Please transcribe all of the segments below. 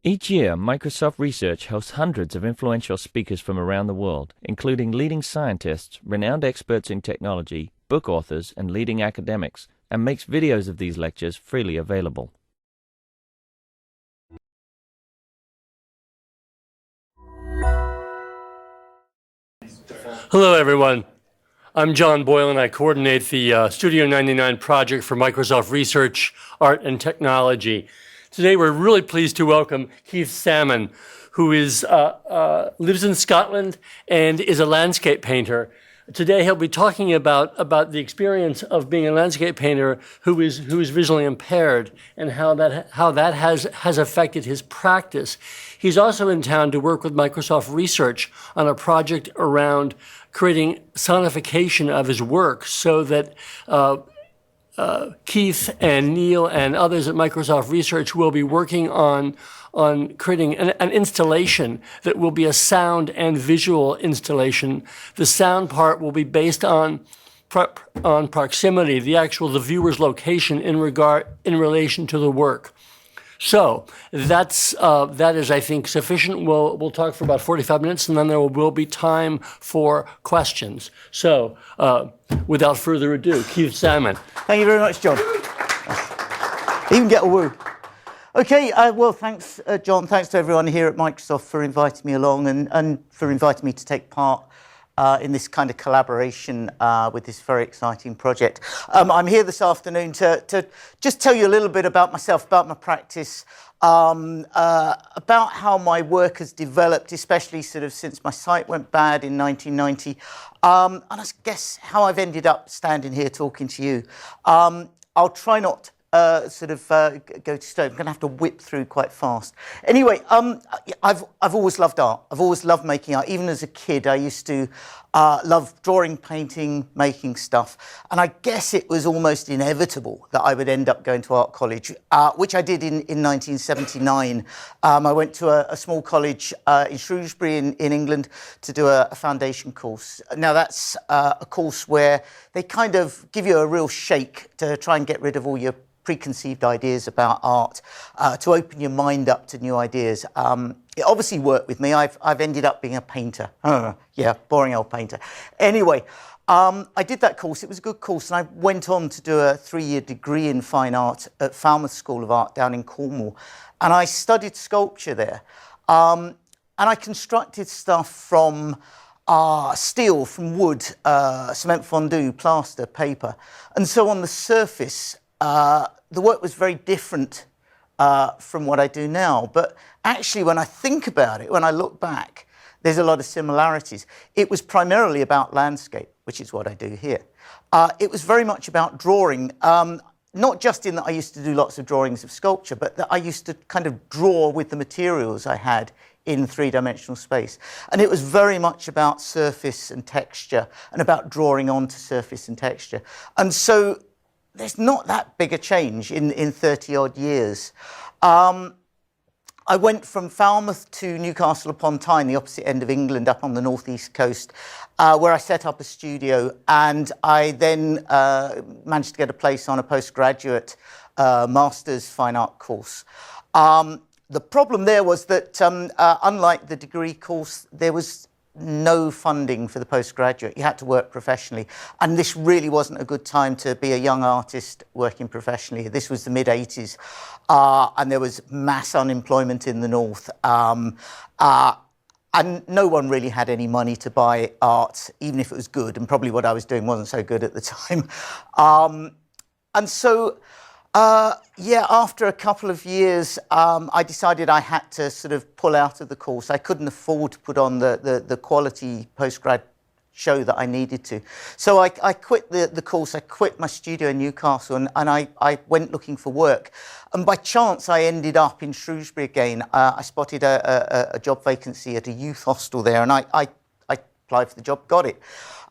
Each year, Microsoft Research hosts hundreds of influential speakers from around the world, including leading scientists, renowned experts in technology, book authors, and leading academics, and makes videos of these lectures freely available. Hello, everyone. I'm John Boyle, and I coordinate the Studio 99 project for Microsoft Research, Art, and Technology. Today, we're really pleased to welcome Keith Salmon, who is lives in Scotland and is a landscape painter. Today, he'll be talking about the experience of being a landscape painter who is visually impaired and how that has affected his practice. He's also in town to work with Microsoft Research on a project around creating sonification of his work so that Keith and Neil and others at Microsoft Research will be working on creating an installation that will be a sound and visual installation. The sound part will be based on proximity, the viewer's location in relation to the work. So that is, I think, sufficient. We'll talk for about 45 minutes, and then there will be time for questions. So without further ado, Keith Salmon. Thank you very much, John. Even get a woo. Okay, well, thanks, John. Thanks to everyone here at Microsoft for inviting me along and for inviting me to take part in this kind of collaboration with this very exciting project. I'm here this afternoon to just tell you a little bit about myself, about my practice, about how my work has developed, especially sort of since my sight went bad in 1990, and I guess how I've ended up standing here talking to you. I'll try not go to stone. I'm going to have to whip through quite fast. Anyway, I've always loved art. I've always loved making art. Even as a kid, I used to love drawing, painting, making stuff. And I guess it was almost inevitable that I would end up going to art college, which I did in 1979. I went to a small college in Shrewsbury in England to do a foundation course. Now, that's a course where they kind of give you a real shake to try and get rid of all your preconceived ideas about art, to open your mind up to new ideas. It obviously worked with me. I've ended up being a painter. Yeah, boring old painter. Anyway, I did that course. It was a good course, and I went on to do a 3-year degree in fine art at Falmouth School of Art down in Cornwall, and I studied sculpture there. And I constructed stuff from steel, from wood, cement fondue, plaster, paper. And so on the surface, the work was very different from what I do now. But actually, when I think about it, when I look back, there's a lot of similarities. It was primarily about landscape, which is what I do here. It was very much about drawing, not just in that I used to do lots of drawings of sculpture, but that I used to kind of draw with the materials I had in three-dimensional space. And it was very much about surface and texture and about drawing onto surface and texture. And so there's not that big a change in 30-odd years. I went from Falmouth to Newcastle upon Tyne, the opposite end of England, up on the northeast coast, where I set up a studio, and I then managed to get a place on a postgraduate master's fine art course. The problem there was that, unlike the degree course, there was no funding for the postgraduate. You had to work professionally. And this really wasn't a good time to be a young artist working professionally. This was the mid-80s, and there was mass unemployment in the north. And no one really had any money to buy art, even if it was good. And probably what I was doing wasn't so good at the time. And so, after a couple of years, I decided I had to sort of pull out of the course. I couldn't afford to put on the quality postgrad show that I needed to. So I quit the course. I quit my studio in Newcastle, and I went looking for work. And by chance, I ended up in Shrewsbury again. I spotted a job vacancy at a youth hostel there, and I applied for the job, got it.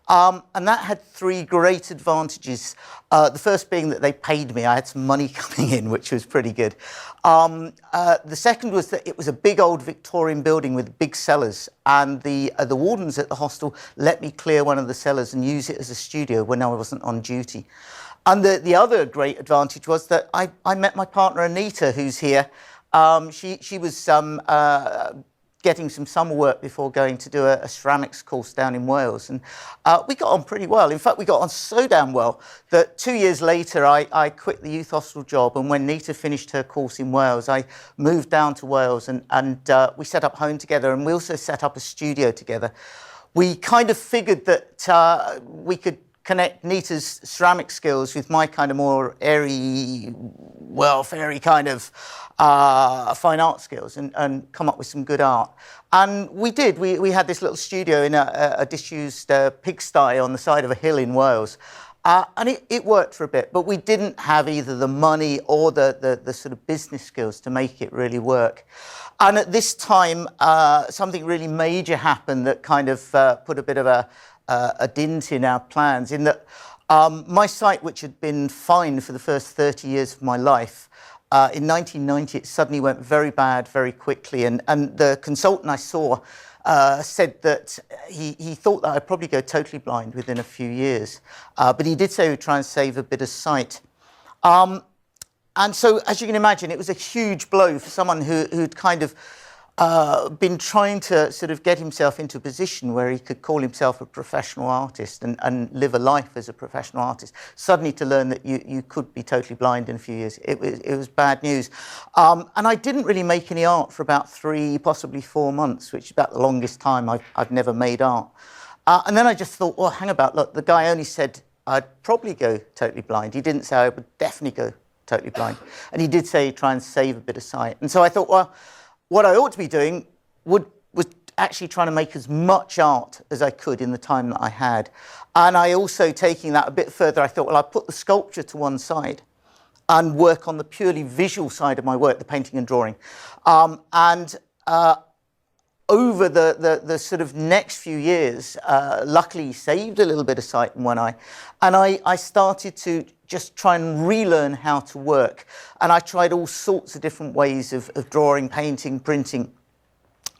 And that had 3 great advantages. The first being that they paid me. I had some money coming in, which was pretty good. The second was that it was a big old Victorian building with big cellars, and the wardens at the hostel let me clear one of the cellars and use it as a studio when I wasn't on duty. And the other great advantage was that I met my partner, Nita, who's here, She was getting some summer work before going to do a ceramics course down in Wales. And we got on pretty well. In fact, we got on so damn well that 2 years later, I quit the youth hostel job. And when Nita finished her course in Wales, I moved down to Wales and we set up home together. And we also set up a studio together. We kind of figured that we could connect Nita's ceramic skills with my kind of more airy, fairy kind of fine art skills and come up with some good art. And we did. We had this little studio in a disused pigsty on the side of a hill in Wales. And it worked for a bit, but we didn't have either the money or the sort of business skills to make it really work. And at this time, something really major happened that kind of put a bit of a dint in our plans, in that my site, which had been fine for the first 30 years of my life, in 1990, it suddenly went very bad very quickly. And the consultant I saw said that he thought that I'd probably go totally blind within a few years. But he did say he would try and save a bit of sight. And so, as you can imagine, it was a huge blow for someone who'd kind of been trying to sort of get himself into a position where he could call himself a professional artist and live a life as a professional artist. Suddenly to learn that you could be totally blind in a few years, it was bad news. And I didn't really make any art for about 3, possibly 4 months, which is about the longest time I've never made art. And then I just thought, well, hang about, look, the guy only said I'd probably go totally blind. He didn't say I would definitely go totally blind. And he did say he'd try and save a bit of sight. And so I thought, well, what I ought to be doing was actually trying to make as much art as I could in the time that I had. And I also, taking that a bit further, I thought, well, I'll put the sculpture to one side and work on the purely visual side of my work, the painting and drawing. Over the sort of next few years, luckily saved a little bit of sight in one eye. And I started to just try and relearn how to work. And I tried all sorts of different ways of drawing, painting, printing.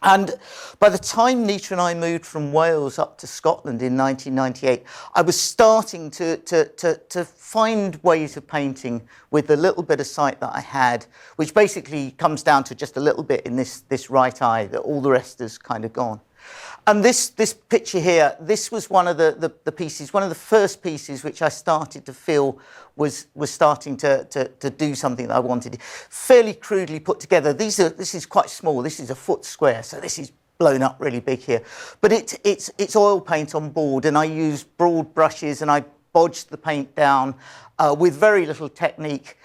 And by the time Nita and I moved from Wales up to Scotland in 1998, I was starting to find ways of painting with the little bit of sight that I had, which basically comes down to just a little bit in this right eye, that all the rest is kind of gone. And this picture here, this was one of the pieces, one of the first pieces which I started to feel was starting to do something that I wanted. Fairly crudely put together. This is quite small. This is a foot square, so this is blown up really big here. But it's oil paint on board, and I used broad brushes, and I bodged the paint down with very little technique.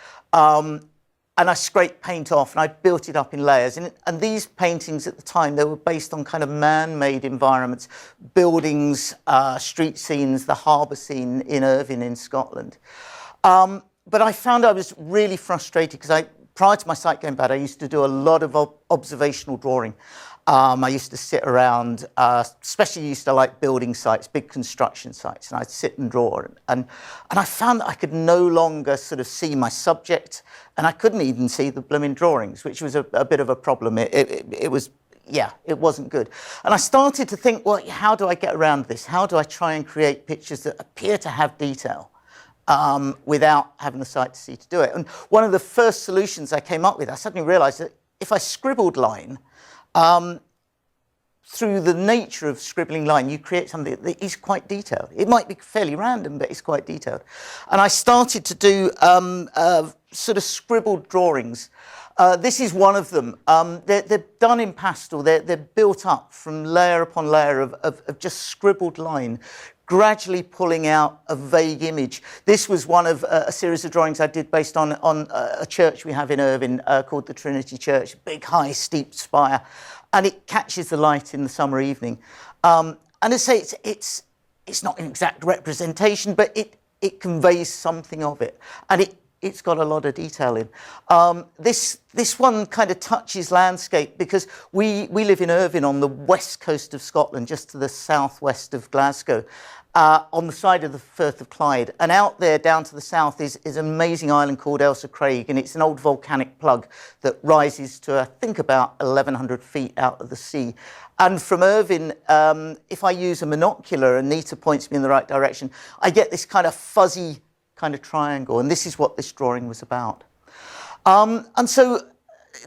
And I scraped paint off, and I built it up in layers. And these paintings at the time, they were based on kind of man-made environments, buildings, street scenes, the harbour scene in Irvine in Scotland. But I found I was really frustrated because prior to my sight going bad, I used to do a lot of observational drawing. I used to sit around, especially used to like building sites, big construction sites, and I'd sit and draw. And I found that I could no longer sort of see my subject, and I couldn't even see the blooming drawings, which was a bit of a problem. It wasn't good. And I started to think, well, how do I get around this? How do I try and create pictures that appear to have detail without having the sight to see to do it? And one of the first solutions I came up with, I suddenly realized that if I scribbled line, through the nature of scribbling line, you create something that is quite detailed. It might be fairly random, but it's quite detailed. And I started to do sort of scribbled drawings. This is one of them. They're done in pastel. They're built up from layer upon layer of just scribbled line, gradually pulling out a vague image. This was one of a series of drawings I did based on a church we have in Irvine called the Trinity Church, big, high, steep spire, and it catches the light in the summer evening. And I say it's not an exact representation, but it conveys something of it, and it's got a lot of detail in. This one kind of touches landscape because we live in Irvine on the west coast of Scotland, just to the southwest of Glasgow, on the side of the Firth of Clyde. And out there down to the south is an amazing island called Ailsa Craig, and it's an old volcanic plug that rises to, I think, about 1,100 feet out of the sea. And from Irvine, if I use a monocular and Nita points me in the right direction, I get this kind of fuzzy kind of triangle, and this is what this drawing was about. And so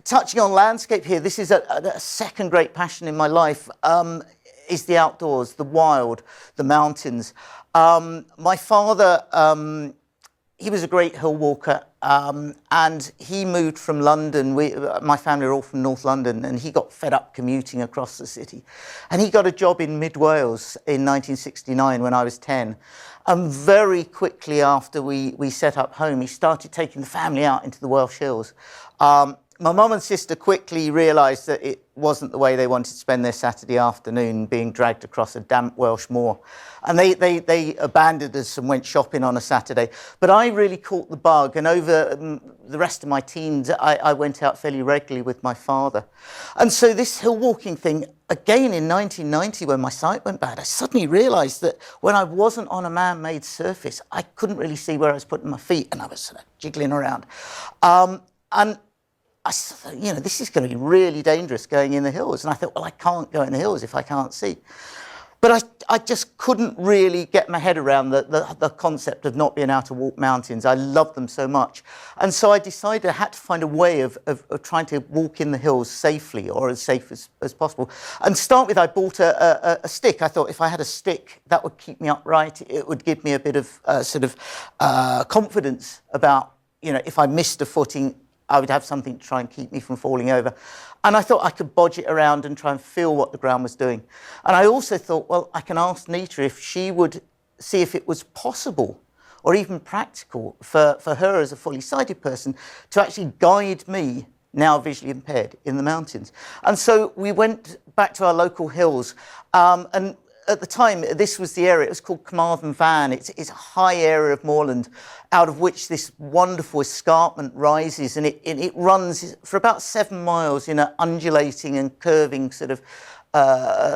touching on landscape here, this is a second great passion in my life, is the outdoors, the wild, the mountains. My father, he was a great hill walker, and he moved from London. My family are all from North London, and he got fed up commuting across the city. And he got a job in mid Wales in 1969 when I was 10. And very quickly after we set up home, he started taking the family out into the Welsh hills. My mum and sister quickly realised that it wasn't the way they wanted to spend their Saturday afternoon, being dragged across a damp Welsh moor. And they abandoned us and went shopping on a Saturday. But I really caught the bug, and over the rest of my teens, I went out fairly regularly with my father. And so this hill walking thing, again in 1990 when my sight went bad, I suddenly realised that when I wasn't on a man-made surface, I couldn't really see where I was putting my feet, and I was sort of jiggling around. And I thought, you know, this is going to be really dangerous going in the hills. And I thought, well, I can't go in the hills if I can't see. But I just couldn't really get my head around the concept of not being able to walk mountains. I love them so much. And so I decided I had to find a way of trying to walk in the hills safely, or as safe as possible. And to start with, I bought a stick. I thought if I had a stick, that would keep me upright. It would give me a bit of confidence about, you know, if I missed a footing, I would have something to try and keep me from falling over. And I thought I could bodge it around and try and feel what the ground was doing. And I also thought, well, I can ask Nita if she would see if it was possible or even practical for her as a fully sighted person to actually guide me, now visually impaired, in the mountains. And so we went back to our local hills, and at the time, this was the area, it was called Carmarthen Van. It's a high area of moorland out of which this wonderful escarpment rises, and it runs for about 7 miles in an undulating and curving sort of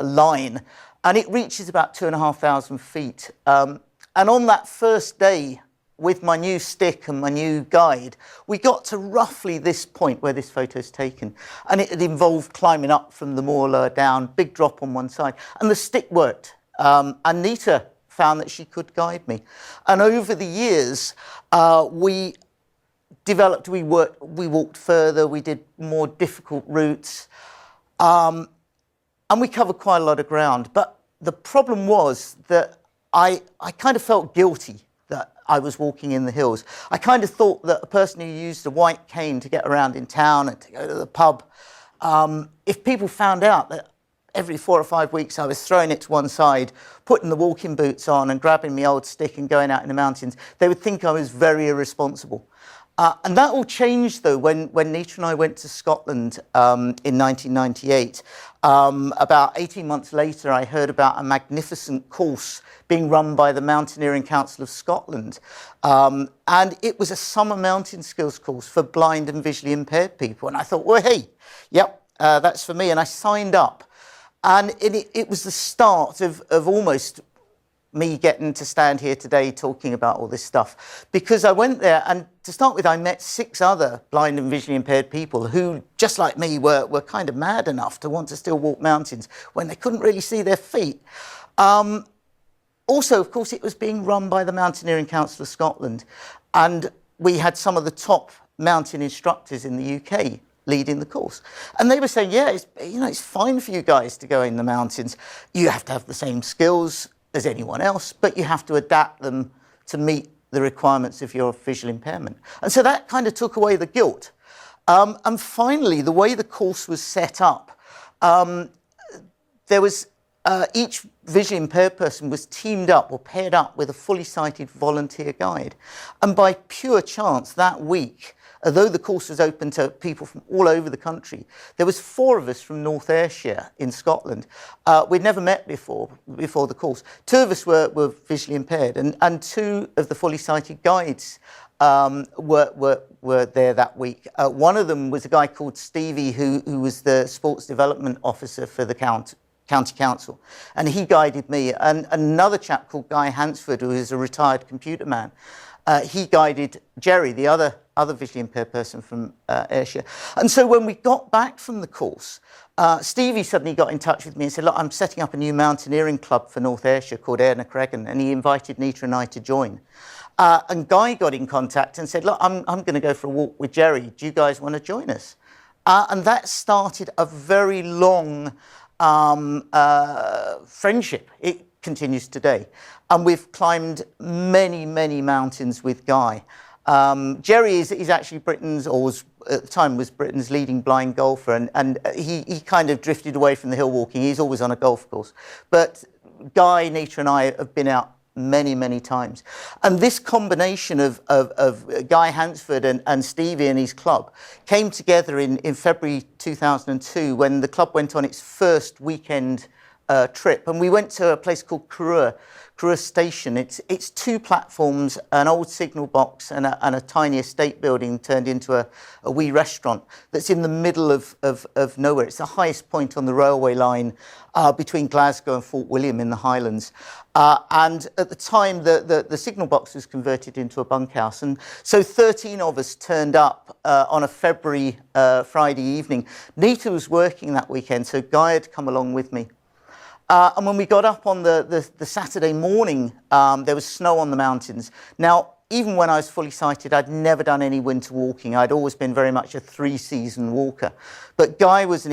line. And it reaches about 2,500 feet. And on that first day, with my new stick and my new guide, we got to roughly this point where this photo's taken. And it had involved climbing up from the moor lower down, big drop on one side. And the stick worked. And Nita found that she could guide me. And over the years, we developed, we walked further, we did more difficult routes. And we covered quite a lot of ground. But the problem was that I kind of felt guilty that I was walking in the hills. I kind of thought that a person who used a white cane to get around in town and to go to the pub, if people found out that every 4 or 5 weeks I was throwing it to one side, putting the walking boots on and grabbing my old stick and going out in the mountains, they would think I was very irresponsible. And that all changed, though, when Nita and I went to Scotland in 1998. About 18 months later, I heard about a magnificent course being run by the Mountaineering Council of Scotland. And it was a summer mountain skills course for blind and visually impaired people. And I thought, well, hey, yep, that's for me. And I signed up. And it was the start of almost me getting to stand here today talking about all this stuff, because I went there, and to start with, I met 6 other blind and visually impaired people who, just like me, were kind of mad enough to want to still walk mountains when they couldn't really see their feet. Also, of course, it was being run by the Mountaineering Council of Scotland, and we had some of the top mountain instructors in the UK leading the course. And they were saying, yeah, it's fine for you guys to go in the mountains. You have to have the same skills as anyone else, but you have to adapt them to meet the requirements of your visual impairment. And so that kind of took away the guilt. And finally, the way the course was set up, there was each visually impaired person was teamed up or paired up with a fully sighted volunteer guide. And by pure chance, that week, although the course was open to people from all over the country, there was 4 of us from North Ayrshire in Scotland. We'd never met before the course. 2 of us were visually impaired, and 2 of the fully sighted guides were there that week. One of them was a guy called Stevie, who was the sports development officer for the county council, and he guided me. And another chap called Guy Hansford, who is a retired computer man, he guided Jerry, the other visually impaired person from Ayrshire. And so when we got back from the course, Stevie suddenly got in touch with me and said, look, I'm setting up a new mountaineering club for North Ayrshire called Airna Cregan, and he invited Nita and I to join. And Guy got in contact and said, look, I'm going to go for a walk with Jerry. Do you guys want to join us? And that started a very long friendship. It continues today. And we've climbed many, many mountains with Guy. Jerry is actually Britain's, or was, at the time was Britain's leading blind golfer, and he kind of drifted away from the hill walking. He's always on a golf course. But Guy, Nita and I have been out many, many times. And this combination of Guy Hansford and Stevie and his club came together in February 2002 when the club went on its first weekend trip. And we went to a place called Curragh Station. It's two platforms, an old signal box and a tiny estate building turned into a wee restaurant that's in the middle of nowhere. It's the highest point on the railway line between Glasgow and Fort William in the Highlands. And at the time, the signal box was converted into a bunkhouse. And so 13 of us turned up on a February Friday evening. Nita was working that weekend, so Guy had come along with me. And when we got up on the Saturday morning, there was snow on the mountains. Now, even when I was fully sighted, I'd never done any winter walking. I'd always been very much a three-season walker. But Guy was is an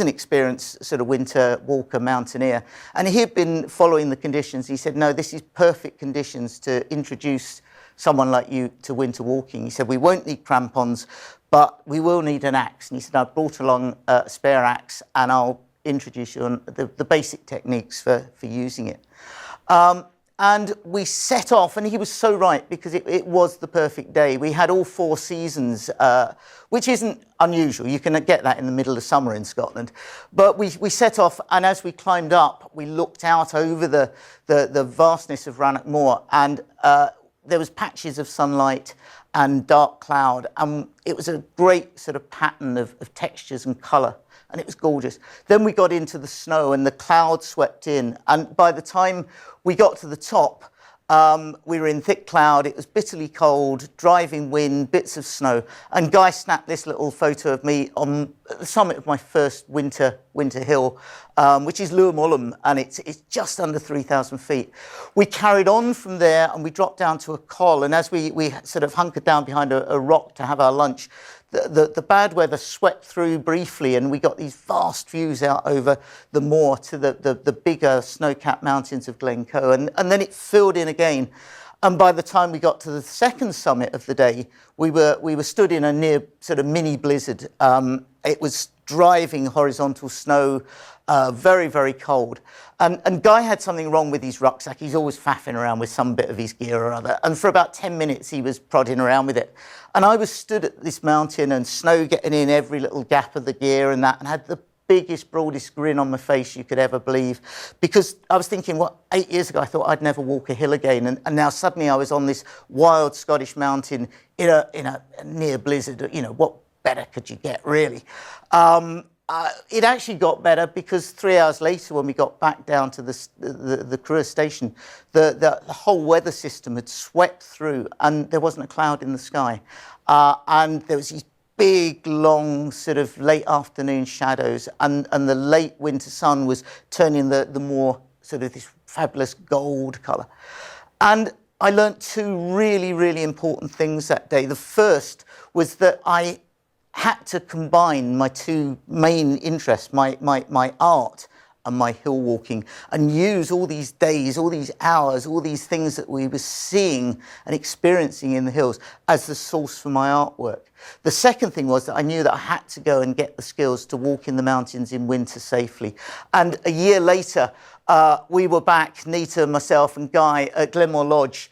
experienced sort of winter walker, mountaineer. And he had been following the conditions. He said, no, this is perfect conditions to introduce someone like you to winter walking. He said, we won't need crampons, but we will need an axe. And he said, I've brought along a spare axe and I'll introduce you on the basic techniques for using it. And we set off, and he was so right, because it was the perfect day. We had all four seasons, which isn't unusual. You can get that in the middle of summer in Scotland. But we set off, and as we climbed up, we looked out over the vastness of Rannoch Moor, and there was patches of sunlight and dark cloud, and it was a great sort of pattern of textures and colour. And it was gorgeous. Then we got into the snow and the clouds swept in. And by the time we got to the top, we were in thick cloud. It was bitterly cold, driving wind, bits of snow. And Guy snapped this little photo of me on the summit of my first winter hill, which is Luam Ullum, and it's just under 3,000 feet. We carried on from there and we dropped down to a col. And as we sort of hunkered down behind a rock to have our lunch, the bad weather swept through briefly, and we got these vast views out over the moor to the bigger snow-capped mountains of Glencoe, and then it filled in again. And by the time we got to the second summit of the day, we were stood in a near sort of mini blizzard. It was driving horizontal snow, very, very cold. And Guy had something wrong with his rucksack. He's always faffing around with some bit of his gear or other. And for about 10 minutes, he was prodding around with it. And I was stood at this mountain and snow getting in every little gap of the gear and that, and had the biggest, broadest grin on my face you could ever believe. Because I was thinking, 8 years ago, I thought I'd never walk a hill again. And now suddenly I was on this wild Scottish mountain in a near blizzard. You know, what better could you get, really? It actually got better because 3 hours later, when we got back down to the Curragh station, the whole weather system had swept through and there wasn't a cloud in the sky. And there was these big, long, sort of late afternoon shadows, and the late winter sun was turning the moor sort of this fabulous gold colour. And I learnt two really, really important things that day. The first was that I had to combine my two main interests, my art and my hill walking, and use all these days, all these hours, all these things that we were seeing and experiencing in the hills as the source for my artwork. The second thing was that I knew that I had to go and get the skills to walk in the mountains in winter safely. And a year later, we were back, Nita, myself and Guy, at Glenmore Lodge,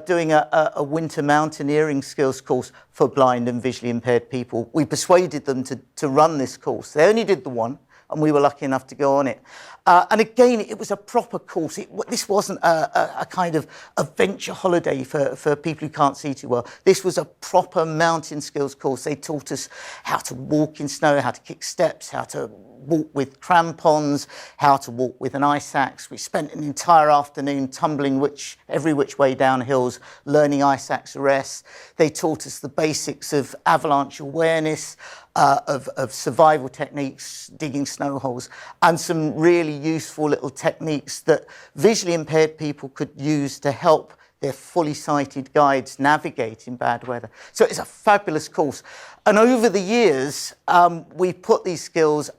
doing a winter mountaineering skills course for blind and visually impaired people. We persuaded them to run this course. They only did the one, and we were lucky enough to go on it. And again, it was a proper course. This wasn't a kind of adventure holiday for people who can't see too well. This was a proper mountain skills course. They taught us how to walk in snow, how to kick steps, how to walk with crampons, how to walk with an ice axe. We spent an entire afternoon tumbling every which way down hills, learning ice axe arrests. They taught us the basics of avalanche awareness, of survival techniques, digging snow holes, and some really useful little techniques that visually impaired people could use to help They're fully sighted guides navigate in bad weather. So it's a fabulous course. And over the years, we put these skills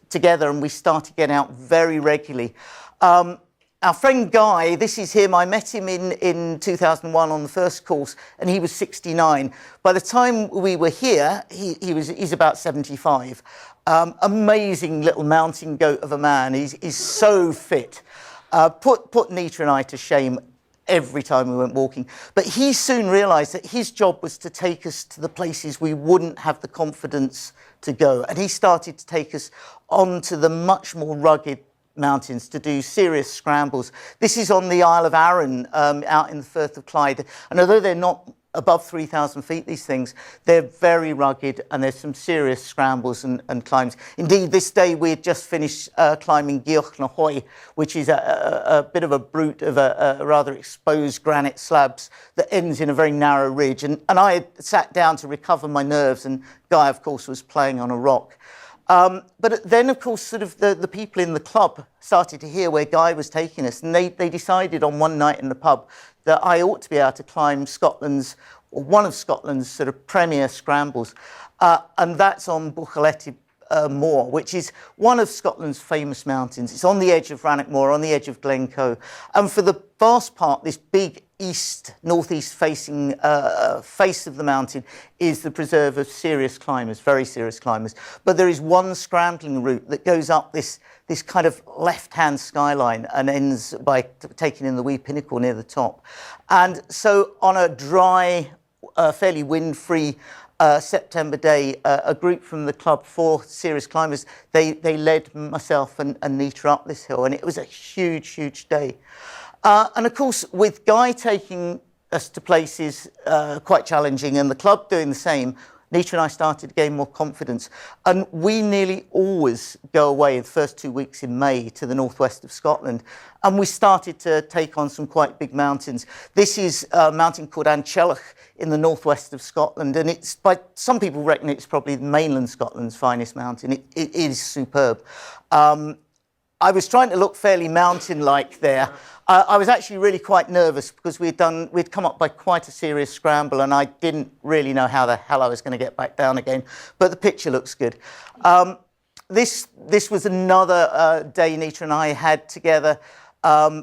together and we started getting out very regularly. Our friend Guy, this is him. I met him in 2001 on the first course, and he was 69. By the time we were here, he's about 75. Amazing little mountain goat of a man. He's so fit. Put Nita and I to shame every time we went walking. But he soon realised that his job was to take us to the places we wouldn't have the confidence to go. And he started to take us onto the much more rugged mountains to do serious scrambles. This is on the Isle of Arran, out in the Firth of Clyde. And although they're not above 3,000 feet, these things, they're very rugged, and there's some serious scrambles and climbs. Indeed, this day we had just finished climbing Gioch na Hoi, which is a bit of a brute of a rather exposed granite slabs that ends in a very narrow ridge. And I had sat down to recover my nerves, and Guy, of course, was playing on a rock. But then, of course, sort of the people in the club started to hear where Guy was taking us, and they decided on one night in the pub that I ought to be able to climb one of Scotland's sort of premier scrambles, and that's on Buccleuch Moor, which is one of Scotland's famous mountains. It's on the edge of Rannoch Moor, on the edge of Glencoe, and for the vast part, this big northeast facing face of the mountain is the preserve of serious climbers, very serious climbers. But there is one scrambling route that goes up this kind of left-hand skyline and ends by taking in the wee pinnacle near the top. And so on a dry, fairly wind-free September day, a group from the club, 4 serious climbers, they led myself and Nita up this hill, and it was a huge, huge day. And of course, with Guy taking us to places quite challenging and the club doing the same, Nita and I started to gain more confidence. And we nearly always go away the first 2 weeks in May to the northwest of Scotland. And we started to take on some quite big mountains. This is a mountain called Anchellach in the northwest of Scotland. And it's, by some people reckon it's probably mainland Scotland's finest mountain. It is superb. I was trying to look fairly mountain-like there. I was actually really quite nervous because we'd come up by quite a serious scramble, and I didn't really know how the hell I was going to get back down again. But the picture looks good. This was another day Nita and I had together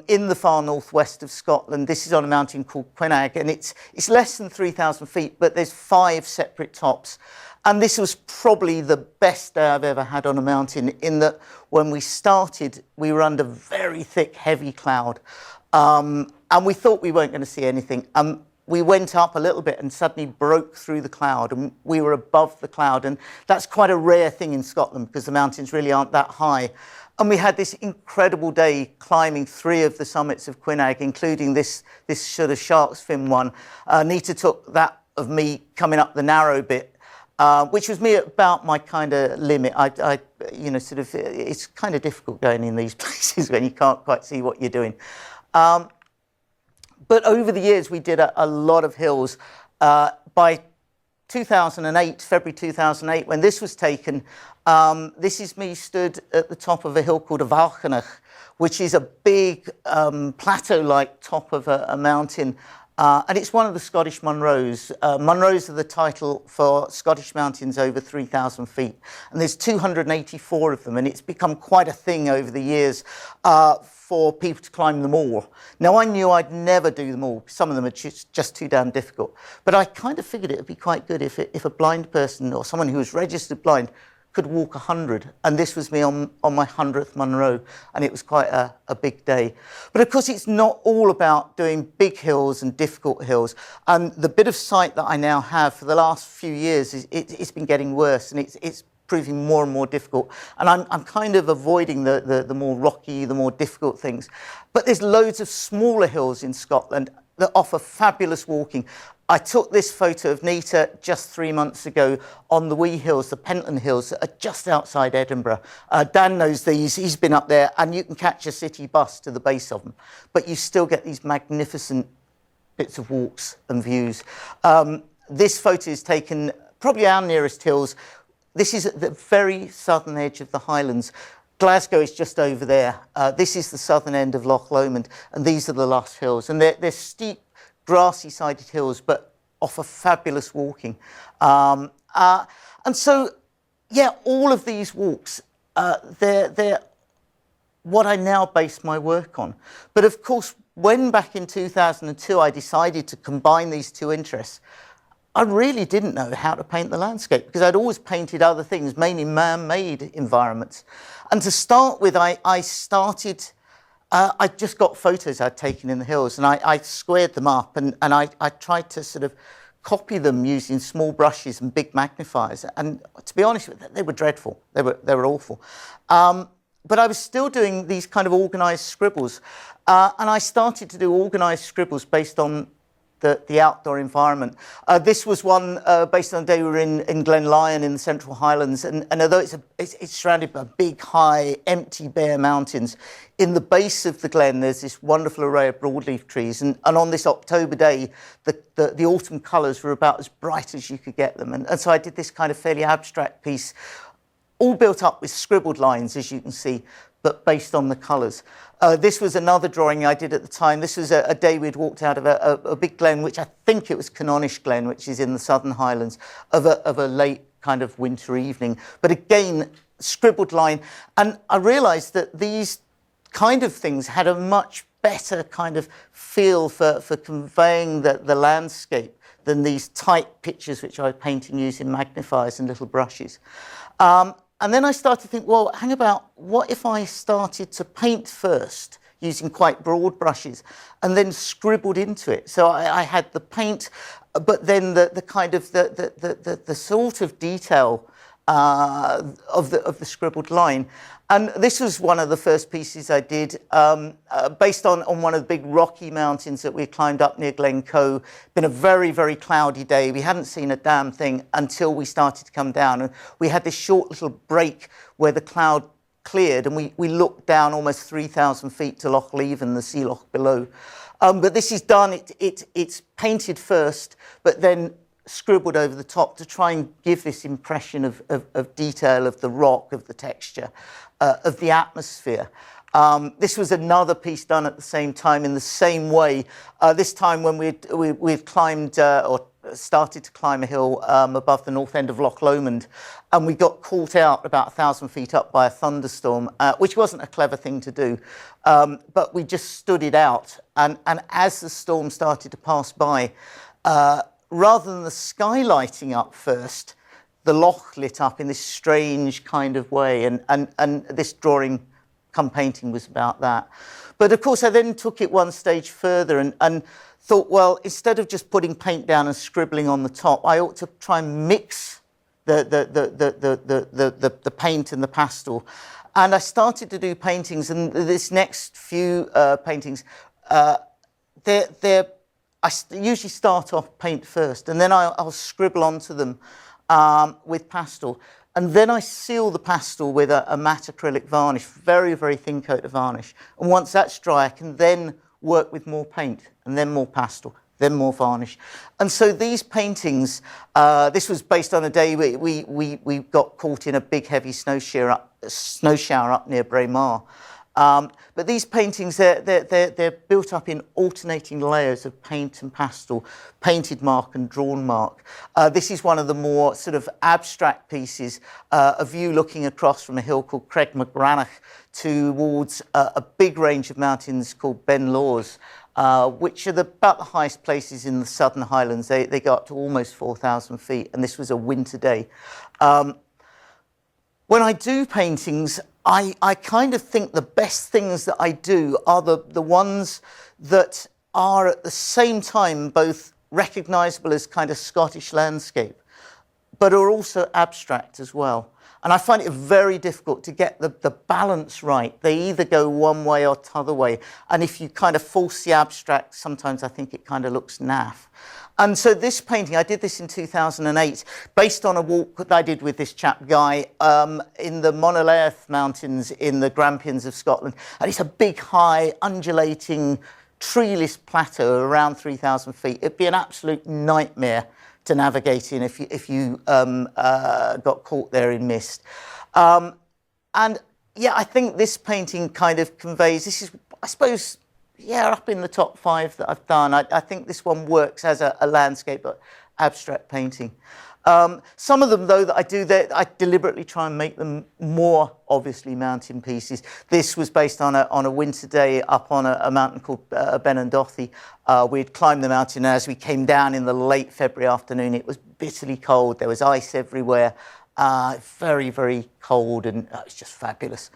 in the far northwest of Scotland. This is on a mountain called Quinag, and it's less than 3,000 feet, but there's 5 separate tops. And this was probably the best day I've ever had on a mountain, in that when we started, we were under very thick, heavy cloud. And we thought we weren't going to see anything. We went up a little bit and suddenly broke through the cloud, and we were above the cloud. And that's quite a rare thing in Scotland because the mountains really aren't that high. And we had this incredible day climbing 3 of the summits of Quinag, including this sort of shark's fin one. Nita took that of me coming up the narrow bit, which was me at about my kind of limit. It's kind of difficult going in these places when you can't quite see what you're doing. But over the years, we did a lot of hills. By 2008, February 2008, when this was taken, this is me stood at the top of a hill called Valkenach, which is a big plateau-like top of a mountain. And it's one of the Scottish Munros. Munros are the title for Scottish mountains over 3,000 feet. And there's 284 of them, and it's become quite a thing over the years for people to climb them all. Now, I knew I'd never do them all. Some of them are just too damn difficult. But I kind of figured it would be quite good if a blind person or someone who was registered blind could walk 100, and this was me on my 100th Munro, and it was quite a big day. But of course, it's not all about doing big hills and difficult hills, and the bit of sight that I now have for the last few years, it's been getting worse, and it's proving more and more difficult, and I'm kind of avoiding the more rocky, the more difficult things. But there's loads of smaller hills in Scotland that offer fabulous walking. I took this photo of Nita just 3 months ago on the wee hills, the Pentland Hills, that are just outside Edinburgh. Dan knows these, he's been up there, and you can catch a city bus to the base of them. But you still get these magnificent bits of walks and views. This photo is taken probably our nearest hills. This is at the very southern edge of the Highlands. Glasgow is just over there. This is the southern end of Loch Lomond, and these are the Luss Hills. And they're steep, grassy-sided hills, but offer fabulous walking. And so, yeah, all of these walks, they're what I now base my work on. But of course, when back in 2002 I decided to combine these two interests, I really didn't know how to paint the landscape because I'd always painted other things, mainly man-made environments. And to start with, I just got photos I'd taken in the hills and I squared them up and I tried to sort of copy them using small brushes and big magnifiers. And to be honest with you, they were dreadful. They were awful. But I was still doing these kind of organised scribbles. And I started to do organised scribbles based on the outdoor environment. This was one based on the day we were in Glen Lyon in the Central Highlands, and although it's surrounded by big, high, empty, bare mountains, in the base of the glen there's this wonderful array of broadleaf trees, and on this October day the autumn colours were about as bright as you could get them, and so I did this kind of fairly abstract piece, all built up with scribbled lines, as you can see, but based on the colours. This was another drawing I did at the time. This was a day we'd walked out of a big glen, which I think it was Canonish Glen, which is in the Southern Highlands, of a late kind of winter evening. But again, scribbled line. And I realised that these kind of things had a much better kind of feel for conveying the landscape than these tight pictures which I was painting using magnifiers and little brushes. And then I started to think, well, hang about, what if I started to paint first using quite broad brushes and then scribbled into it? So I had the paint, but then the kind of the sort of detail of the scribbled line. And this was one of the first pieces I did, based on one of the big rocky mountains that we climbed up near Glencoe. Been a very, very cloudy day. We hadn't seen a damn thing until we started to come down. And we had this short little break where the cloud cleared and we looked down almost 3,000 feet to Loch Leven, the sea loch below. But this is done, it's painted first, but then scribbled over the top to try and give this impression of detail, of the rock, of the texture, of the atmosphere. This was another piece done at the same time in the same way. This time when we'd climbed or started to climb a hill above the north end of Loch Lomond, and we got caught out about 1,000 feet up by a thunderstorm, which wasn't a clever thing to do, but we just stood it out. And as the storm started to pass by, rather than the sky lighting up first, the loch lit up in this strange kind of way, and this drawing come painting was about that. But of course I then took it one stage further and thought, well, instead of just putting paint down and scribbling on the top, I ought to try and mix the paint and the pastel. And I started to do paintings, and this next few paintings, I usually start off paint first, and then I'll scribble onto them with pastel. And then I seal the pastel with a matte acrylic varnish, very, very thin coat of varnish. And once that's dry, I can then work with more paint, and then more pastel, then more varnish. And so these paintings, this was based on a day we got caught in a big, heavy snow shower up near Braemar. But these paintings, they're built up in alternating layers of paint and pastel, painted mark and drawn mark. This is one of the more sort of abstract pieces, a view looking across from a hill called Craig MacBranach towards a big range of mountains called Ben Lawers, which are about the highest places in the Southern Highlands. They go up to almost 4,000 feet, and this was a winter day. When I do paintings, I kind of think the best things that I do are the ones that are at the same time both recognisable as kind of Scottish landscape, but are also abstract as well. And I find it very difficult to get the balance right. They either go one way or t'other way. And if you kind of force the abstract, sometimes I think it kind of looks naff. And so this painting, I did this in 2008, based on a walk that I did with this chap, Guy, in the Monolaeth Mountains in the Grampians of Scotland. And it's a big, high, undulating, treeless plateau around 3,000 feet. It'd be an absolute nightmare to navigate in if you got caught there in mist. And yeah, I think this painting kind of conveys, this is, I suppose, yeah, up in the top 5 that I've done. I think this one works as a landscape abstract painting. Some of them, though, that I do, I deliberately try and make them more obviously mountain pieces. This was based on a winter day up on a mountain called Benandothy. We'd climbed the mountain, and as we came down in the late February afternoon, it was bitterly cold. There was ice everywhere, very, very cold, and it was just fabulous.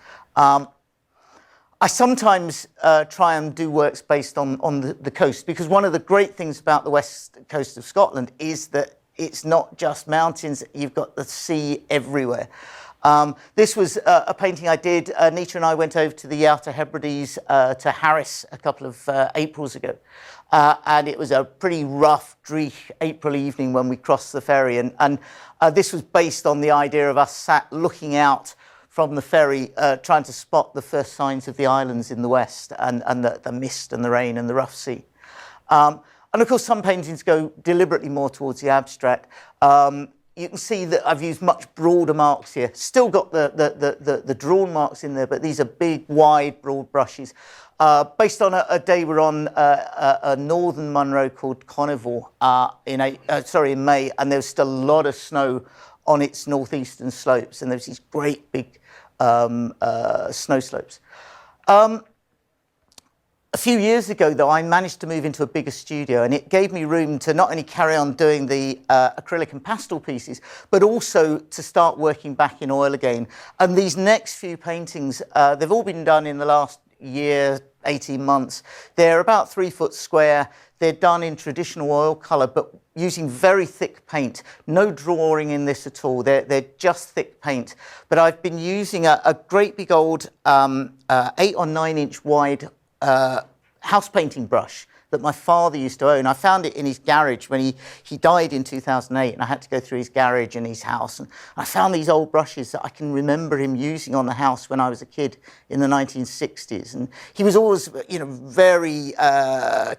I sometimes try and do works based on the coast, because one of the great things about the west coast of Scotland is that it's not just mountains, you've got the sea everywhere. This was a painting I did. Nita and I went over to the Outer Hebrides to Harris a couple of Aprils ago. And it was a pretty rough, dreich April evening when we crossed the ferry. And this was based on the idea of us sat looking out from the ferry, trying to spot the first signs of the islands in the west, and the mist and the rain and the rough sea. And of course, some paintings go deliberately more towards the abstract. You can see that I've used much broader marks here. Still got the drawn marks in there, but these are big, wide, broad brushes. Based on a day we're on a northern Munro called Conivore in May, and there's still a lot of snow on its northeastern slopes, and there's these great big snow slopes. A few years ago, though, I managed to move into a bigger studio, and it gave me room to not only carry on doing the acrylic and pastel pieces, but also to start working back in oil again. And these next few paintings, they've all been done in the last year, 18 months. They're about 3 foot square. They're done in traditional oil colour, but using very thick paint. No drawing in this at all. They're just thick paint. But I've been using a great big old 8 or 9 inch wide house painting brush that my father used to own. I found it in his garage when he died in 2008, and I had to go through his garage and his house. And I found these old brushes that I can remember him using on the house when I was a kid in the 1960s. And he was always, very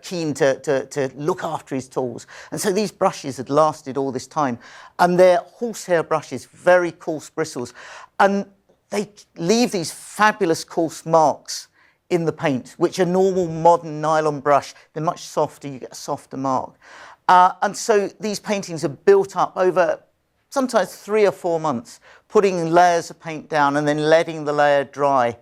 keen to look after his tools. And so these brushes had lasted all this time. And they're horsehair brushes, very coarse bristles. And they leave these fabulous coarse marks in the paint, which a normal modern nylon brush, they're much softer, you get a softer mark. And so these paintings are built up over sometimes 3 or 4 months, putting layers of paint down and then letting the layer dry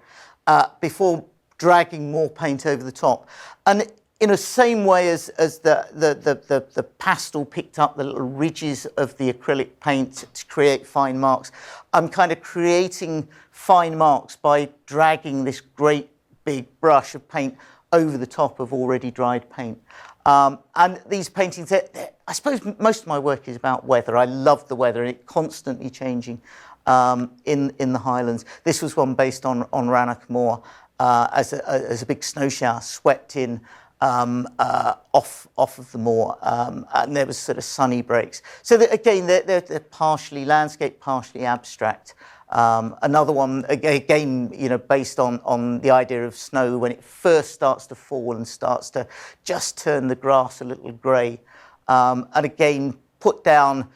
before dragging more paint over the top. And in the same way as the pastel picked up the little ridges of the acrylic paint to create fine marks, I'm kind of creating fine marks by dragging this great big brush of paint over the top of already dried paint. And these paintings, I suppose most of my work is about weather. I love the weather, and it's constantly changing in the Highlands. This was one based on Rannoch Moor as a big snow shower swept in off of the moor, and there was sort of sunny breaks. So again, they're partially landscape, partially abstract. Another one, again, based on the idea of snow when it first starts to fall and starts to just turn the grass a little grey. And again, put down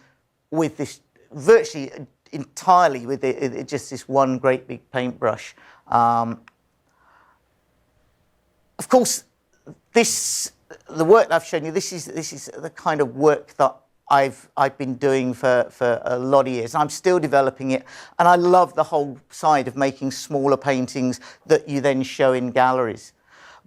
with this virtually entirely with just this one great big paintbrush. Of course, the work that I've shown you, this is the kind of work that I've been doing for a lot of years. I'm still developing it, and I love the whole side of making smaller paintings that you then show in galleries.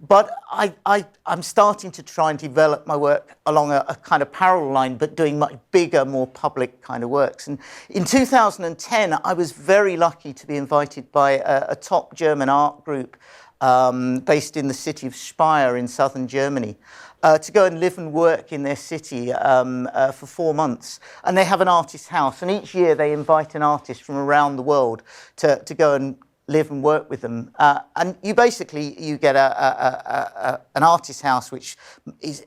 But I'm starting to try and develop my work along a kind of parallel line, but doing much bigger, more public kind of works. And in 2010, I was very lucky to be invited by a top German art group based in the city of Speyer in southern Germany, to go and live and work in their city for 4 months. And they have an artist's house, and each year they invite an artist from around the world to go and live and work with them. And you get an artist's house which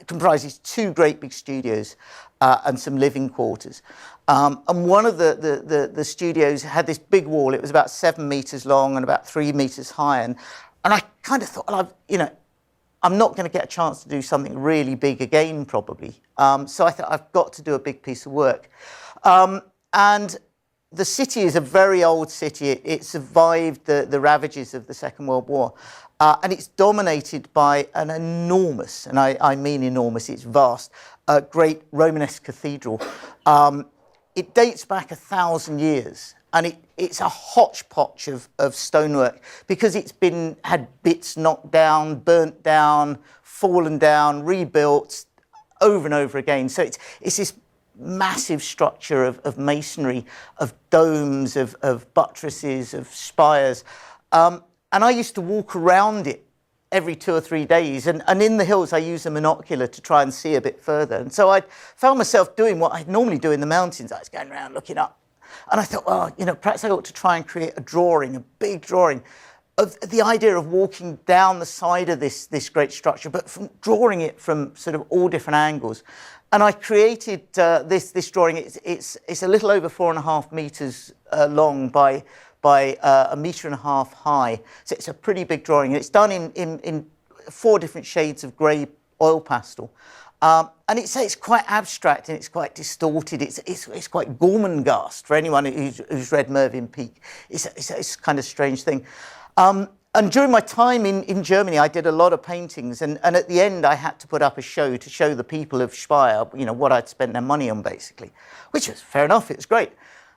comprises 2 great big studios and some living quarters. And one of the studios had this big wall. It was about 7 meters long and about 3 meters high. And I kind of thought, well, I'm not going to get a chance to do something really big again, probably. So I thought I've got to do a big piece of work. And the city is a very old city. It survived the ravages of the Second World War. And it's dominated by an enormous, and I mean enormous, it's vast, great Romanesque cathedral. It dates back 1,000 years, and it's a hodgepodge of stonework because it's had bits knocked down, burnt down, fallen down, rebuilt over and over again. So it's this massive structure of masonry, of domes, of buttresses, of spires. And I used to walk around it every 2 or 3 days. And in the hills, I use a binocular to try and see a bit further. And so I found myself doing what I'd normally do in the mountains. I was going around looking up. And I thought, well, perhaps I ought to try and create a drawing, a big drawing, of the idea of walking down the side of this great structure, but from drawing it from sort of all different angles. And I created this drawing. It's a little over 4.5 meters long by 1.5 meters high. So it's a pretty big drawing. It's done in 4 different shades of grey oil pastel. And it's quite abstract and it's quite distorted. It's quite Gormenghast for anyone who's read Mervyn Peake. It's a kind of strange thing. And during my time in Germany, I did a lot of paintings. And at the end, I had to put up a show to show the people of Speyer, what I'd spent their money on, basically, which was fair enough. It was great.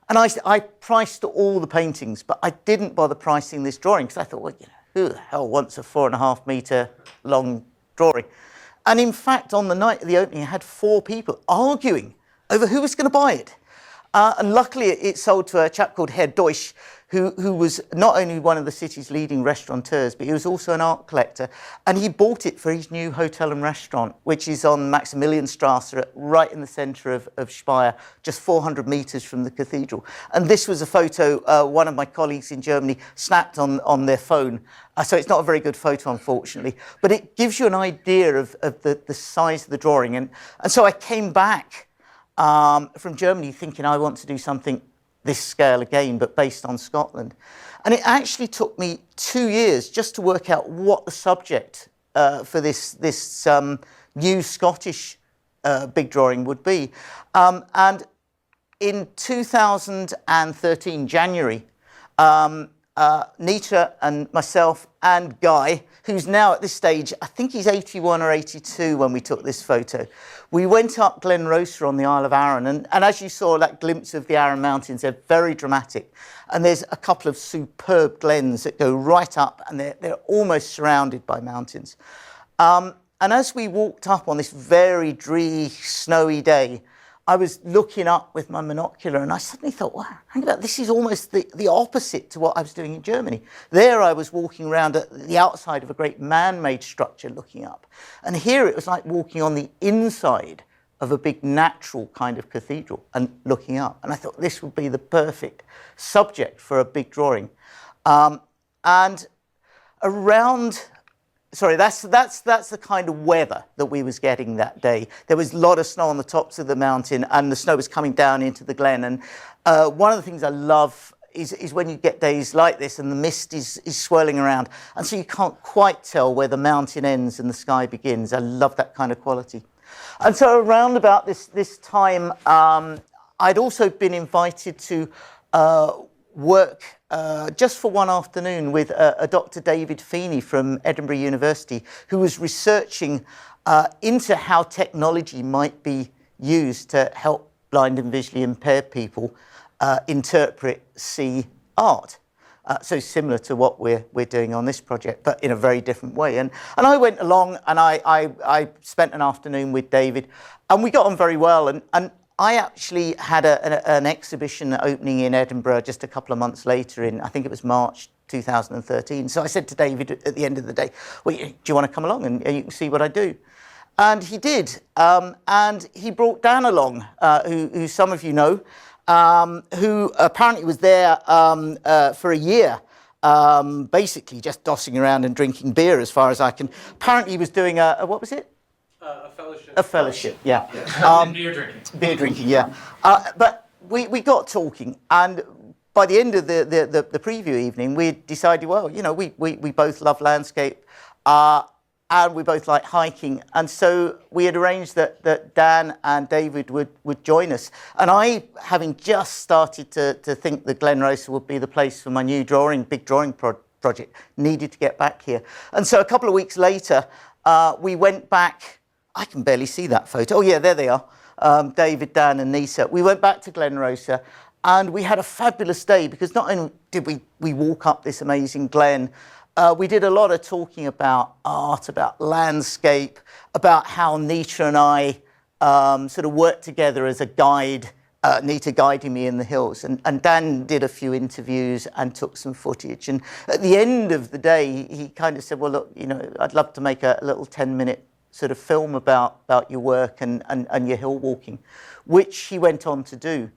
And I priced all the paintings, but I didn't bother pricing this drawing because I thought, well, who the hell wants a 4.5 meter long drawing? And in fact, on the night of the opening, I had 4 people arguing over who was going to buy it. And luckily, it sold to a chap called Herr Deutsch, who was not only one of the city's leading restaurateurs, but he was also an art collector. And he bought it for his new hotel and restaurant, which is on Maximilianstrasse, right in the centre of Speyer, just 400 metres from the cathedral. And this was a photo one of my colleagues in Germany snapped on their phone. So it's not a very good photo, unfortunately. But it gives you an idea of the size of the drawing. And so I came back from Germany thinking I want to do something this scale again, but based on Scotland. And it actually took me 2 years just to work out what the subject for this new Scottish big drawing would be. And in 2013, January, Nita and myself and Guy, who's now at this stage, I think he's 81 or 82 when we took this photo. We went up Glen Rosa on the Isle of Arran, and as you saw that glimpse of the Arran Mountains, they're very dramatic. And there's a couple of superb glens that go right up, and they're almost surrounded by mountains. And as we walked up on this very dreary, snowy day, I was looking up with my binocular and I suddenly thought, wow, hang about, this is almost the opposite to what I was doing in Germany. There I was walking around at the outside of a great man-made structure looking up. And here it was like walking on the inside of a big natural kind of cathedral and looking up. And I thought this would be the perfect subject for a big drawing. And around... Sorry, that's the kind of weather that we was getting that day. There was a lot of snow on the tops of the mountain and the snow was coming down into the glen. And one of the things I love is when you get days like this and the mist is swirling around. And so you can't quite tell where the mountain ends and the sky begins. I love that kind of quality. And so around about this time, I'd also been invited to work just for one afternoon with a Dr. David Feeney from Edinburgh University, who was researching into how technology might be used to help blind and visually impaired people interpret, see art. So similar to what we're doing on this project, but in a very different way. And I went along and I spent an afternoon with David, and we got on very well. And I actually had an exhibition opening in Edinburgh just a couple of months later I think it was March 2013. So I said to David at the end of the day, well, do you want to come along and you can see what I do? And he did. And he brought Dan along, who some of you know, who apparently was there for a year, basically just dossing around and drinking beer as far as I can. Apparently he was doing what was it? A fellowship. A fellowship, yeah. Beer drinking. Beer drinking, yeah. But we got talking, and by the end of the preview evening, we decided, well, we both love landscape. and we both like hiking. And so we had arranged that Dan and David would join us. And I, having just started to think that Glen Rosa would be the place for my new big drawing project, needed to get back here. And so a couple of weeks later, we went back. I can barely see that photo. Oh yeah, there they are. David, Dan and Nita. We went back to Glen Rosa and we had a fabulous day, because not only did we walk up this amazing glen, we did a lot of talking about art, about landscape, about how Nita and I sort of worked together as a guide, Nita guiding me in the hills. And Dan did a few interviews and took some footage. And at the end of the day, he kind of said, well, look, I'd love to make a little 10-minute sort of film about your work and your hill walking, which he went on to do.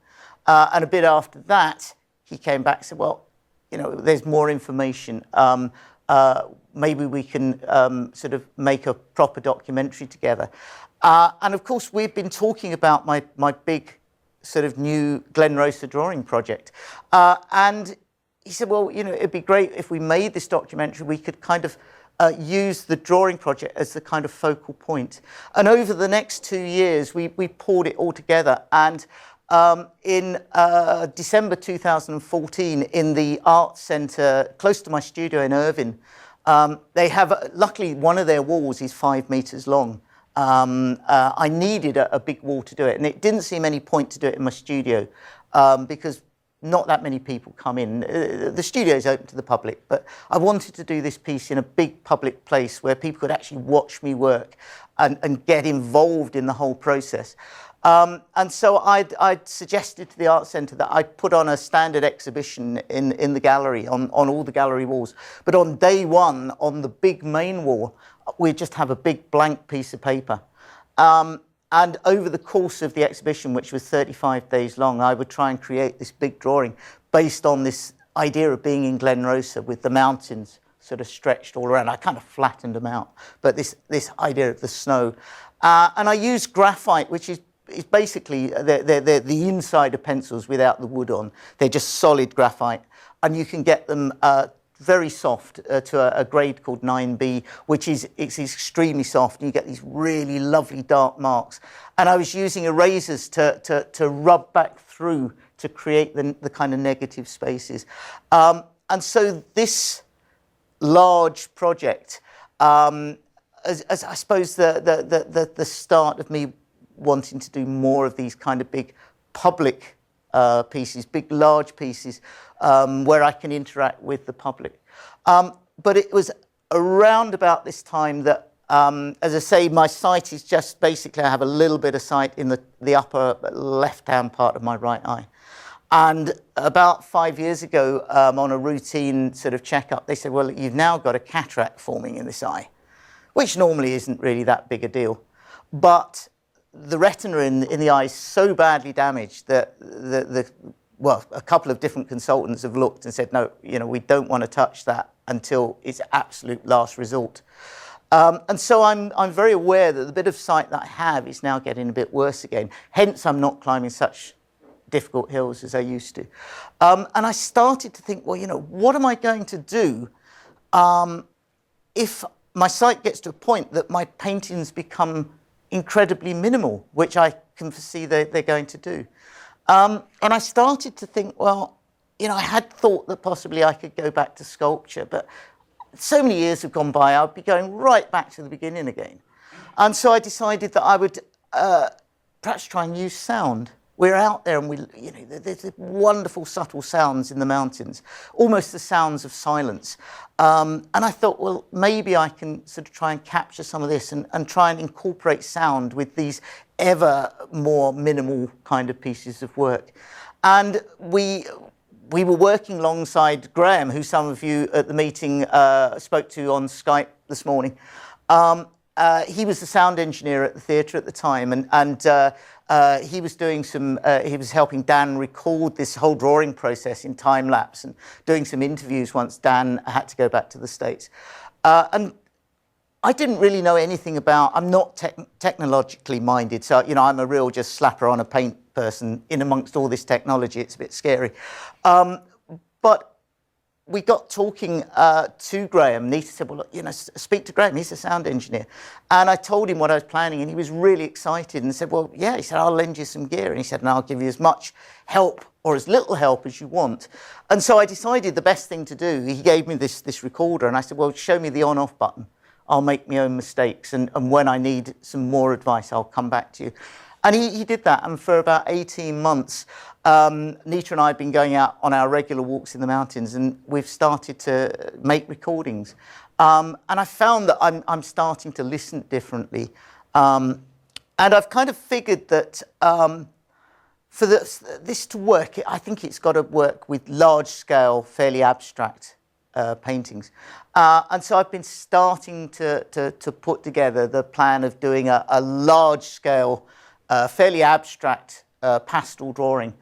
And a bit after that, he came back and said, well, there's more information. Maybe we can sort of make a proper documentary together. And of course, we've been talking about my big sort of new Glen Rosa drawing project. And he said, well, it'd be great if we made this documentary, we could kind of use the drawing project as the kind of focal point. And over the next 2 years, we poured it all together. And in December 2014, in the Arts Centre, close to my studio in Irvine, they have, luckily, one of their walls is 5 meters long. I needed a big wall to do it, and it didn't seem any point to do it in my studio because not that many people come in. The studio is open to the public, but I wanted to do this piece in a big public place where people could actually watch me work and get involved in the whole process. And so I'd suggested to the Arts Centre that I'd put on a standard exhibition in the gallery, on all the gallery walls. But on day one, on the big main wall, we'd just have a big blank piece of paper. And over the course of the exhibition, which was 35 days long, I would try and create this big drawing based on this idea of being in Glen Rosa with the mountains sort of stretched all around. I kind of flattened them out, but this idea of the snow. And I used graphite, which is basically the inside of pencils without the wood on. They're just solid graphite, and you can get them very soft to a grade called 9B, which is extremely soft, and you get these really lovely dark marks. And I was using erasers to rub back through to create the kind of negative spaces. And so this large project, as I suppose the start of me wanting to do more of these kind of big public pieces, big large pieces, where I can interact with the public. But it was around about this time that, as I say, my sight is just basically, I have a little bit of sight in the upper left-hand part of my right eye. And about 5 years ago, on a routine sort of checkup, they said, well, you've now got a cataract forming in this eye, which normally isn't really that big a deal. But the retina in the eye is so badly damaged that well, a couple of different consultants have looked and said, no, we don't want to touch that until it's absolute last resort. And so I'm very aware that the bit of sight that I have is now getting a bit worse again. Hence, I'm not climbing such difficult hills as I used to. And I started to think, well, what am I going to do if my sight gets to a point that my paintings become incredibly minimal, which I can foresee they're going to do. And I started to think, well, I had thought that possibly I could go back to sculpture, but so many years have gone by, I'd be going right back to the beginning again. And so I decided that I would perhaps try and use sound. We're out there and there's wonderful subtle sounds in the mountains, almost the sounds of silence. And I thought, well, maybe I can sort of try and capture some of this and try and incorporate sound with these ever more minimal kind of pieces of work. And we were working alongside Graham, who some of you at the meeting spoke to on Skype this morning. He was the sound engineer at the theatre at the time, and he was doing he was helping Dan record this whole drawing process in time lapse and doing some interviews once Dan had to go back to the States. And I didn't really know anything about, I'm not technologically minded, so I'm a real just slapper on a paint person in amongst all this technology. It's a bit scary. But we got talking to Graham. Nita said, well, look, you know, speak to Graham. He's a sound engineer. And I told him what I was planning, and he was really excited and said, well, yeah. He said, I'll lend you some gear. And he said, and I'll give you as much help or as little help as you want. And so I decided the best thing to do, he gave me this recorder, and I said, well, show me the on-off button. I'll make my own mistakes, and when I need some more advice, I'll come back to you. And he did that, and for about 18 months, Nita and I have been going out on our regular walks in the mountains, and we've started to make recordings. And I found that I'm starting to listen differently. And I've kind of figured that for this to work, I think it's got to work with large-scale, fairly abstract paintings. And so I've been starting to put together the plan of doing a large-scale, fairly abstract pastel drawing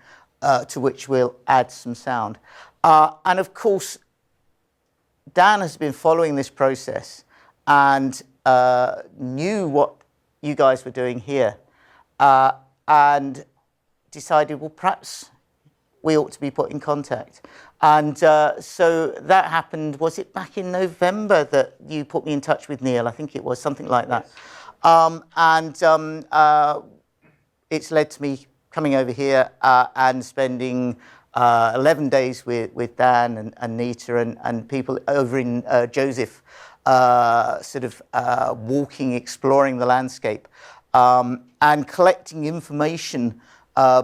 to which we'll add some sound. And of course, Dan has been following this process and knew what you guys were doing here and decided, well, perhaps we ought to be put in contact. And so that happened, was it back in November that you put me in touch with Neil? I think it was something like that. It's led to me coming over here and spending 11 days with Dan and Nita and people over in Joseph, sort of walking, exploring the landscape, and collecting information,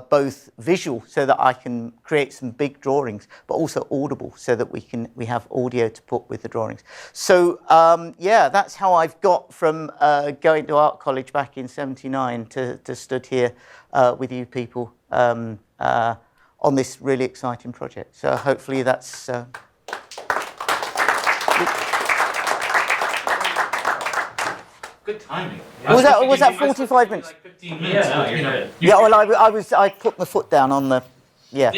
both visual so that I can create some big drawings, but also audible so that we have audio to put with the drawings. So yeah, that's how I've got from going to art college back in '79 to stood here with you people on this really exciting project. So hopefully that's Good timing. Was that 45 minutes? Like 15 minutes. Yeah, no, you're good. Yeah, well, I put my foot down on the, yeah.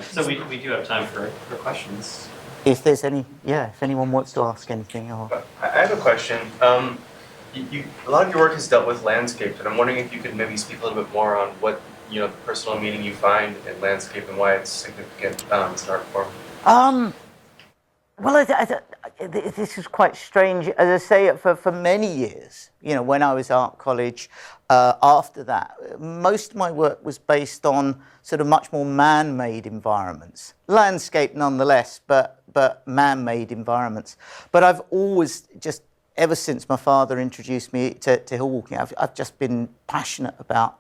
So we do have time for questions. If there's any, if anyone wants to ask anything. Or... I have a question. A lot of your work has dealt with landscape, and I'm wondering if you could maybe speak a little bit more on what, the personal meaning you find in landscape and why it's significant as an art form. Well, this is quite strange. As I say, for many years, when I was art college, after that, most of my work was based on sort of much more man-made environments. Landscape nonetheless, but man-made environments. But I've always just, ever since my father introduced me to hill walking, I've just been passionate about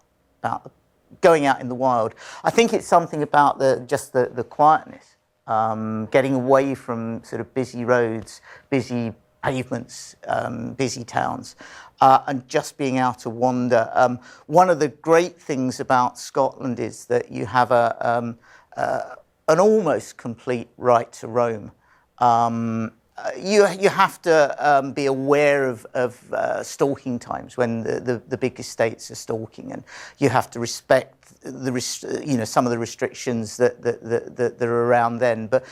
going out in the wild. I think it's something about the quietness. Getting away from sort of busy roads, busy pavements, busy towns, and just being able to wander. One of the great things about Scotland is that you have an almost complete right to roam. You have to be aware of stalking times when the big estates are stalking, and you have to respect some of the restrictions that are around then. But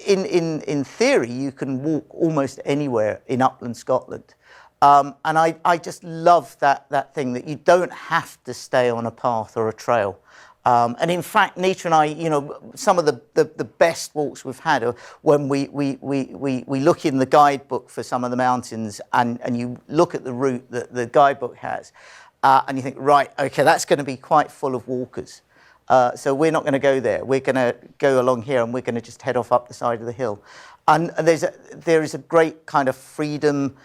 in theory, you can walk almost anywhere in upland Scotland, and I just love that thing that you don't have to stay on a path or a trail. And in fact, Nita and I, some of the best walks we've had are when we look in the guidebook for some of the mountains, and you look at the route that the guidebook has, and you think, right, okay, that's going to be quite full of walkers. So we're not going to go there. We're going to go along here, and we're going to just head off up the side of the hill. And there is a great kind of freedom.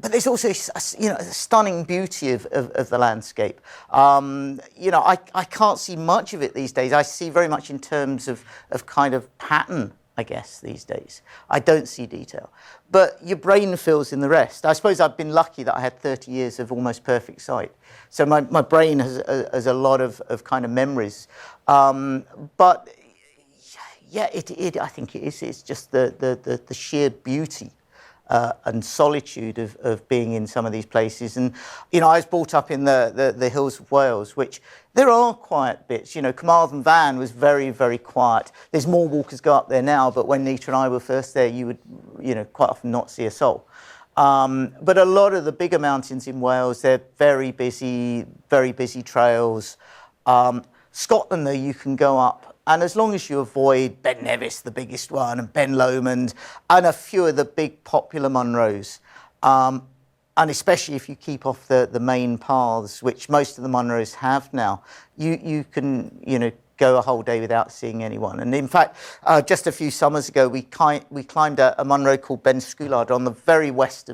But there's also, a stunning beauty of the landscape. I can't see much of it these days. I see very much in terms of kind of pattern, I guess, these days. I don't see detail. But your brain fills in the rest. I suppose I've been lucky that I had 30 years of almost perfect sight. So my brain has a lot of kind of memories. But yeah, I think it is. It's just the sheer beauty and solitude of being in some of these places. And, I was brought up in the hills of Wales, which there are quiet bits. Carmarthen Van was very, very quiet. There's more walkers go up there now, but when Nita and I were first there, you would, quite often not see a soul. But a lot of the bigger mountains in Wales, they're very busy trails. Scotland, though, you can go up And as long as you avoid Ben Nevis, the biggest one, and Ben Lomond, and a few of the big popular Munros, and especially if you keep off the main paths, which most of the Munros have now, you can, go a whole day without seeing anyone. And in fact, just a few summers ago, we climbed a Munro called Ben Scoulard on the very west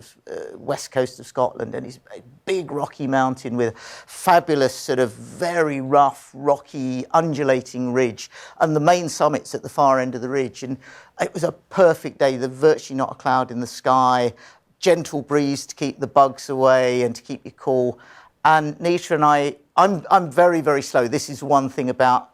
coast of Scotland, and it's a big rocky mountain with fabulous sort of very rough, rocky, undulating ridge, and the main summit's at the far end of the ridge. And it was a perfect day. There's virtually not a cloud in the sky, gentle breeze to keep the bugs away and to keep you cool. And Nita and I'm very, very slow. This is one thing about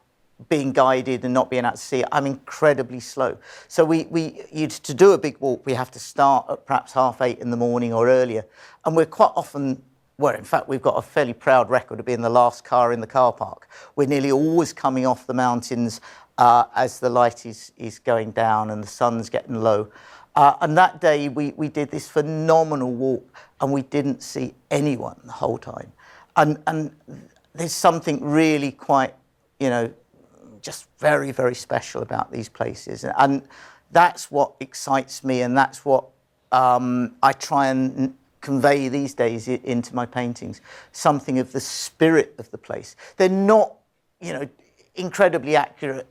being guided and not being able to see it. I'm incredibly slow. So to do a big walk, we have to start at perhaps 8:30 in the morning or earlier. And we're quite often, well, in fact, we've got a fairly proud record of being the last car in the car park. We're nearly always coming off the mountains as the light is going down and the sun's getting low. And that day we did this phenomenal walk and we didn't see anyone the whole time. And there's something really quite, just very, very special about these places. And that's what excites me, and that's what I try and convey these days into my paintings, something of the spirit of the place. They're not, incredibly accurate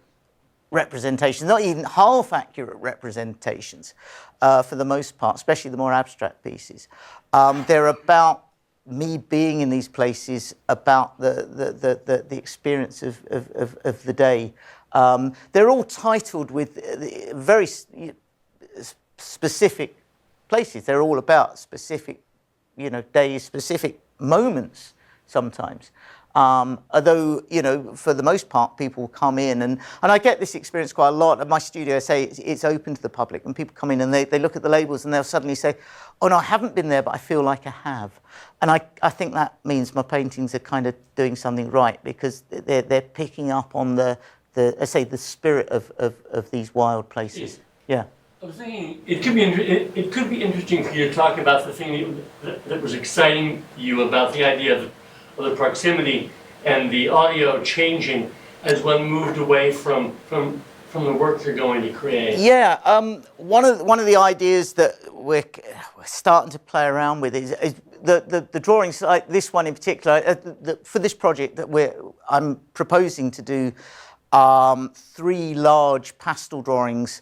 representations, not even half accurate representations for the most part, especially the more abstract pieces. They're about me being in these places, about the experience of the day. They're all titled with very specific places. They're all about specific, days, specific moments sometimes. Although, for the most part, people come in, and I get this experience quite a lot. At my studio, I say it's open to the public, and people come in and they look at the labels and they'll suddenly say, oh no, I haven't been there, but I feel like I have. And I think that means my paintings are kind of doing something right, because they're picking up on the spirit of these wild places. Yeah. I was thinking it could be interesting for you to talk about the thing that was exciting you about the idea of the proximity and the audio changing as one moved away from the work you're going to create. Yeah, one of the ideas that we're starting to play around with is the drawings, like this one in particular, for this project that I'm proposing to do 3 large pastel drawings,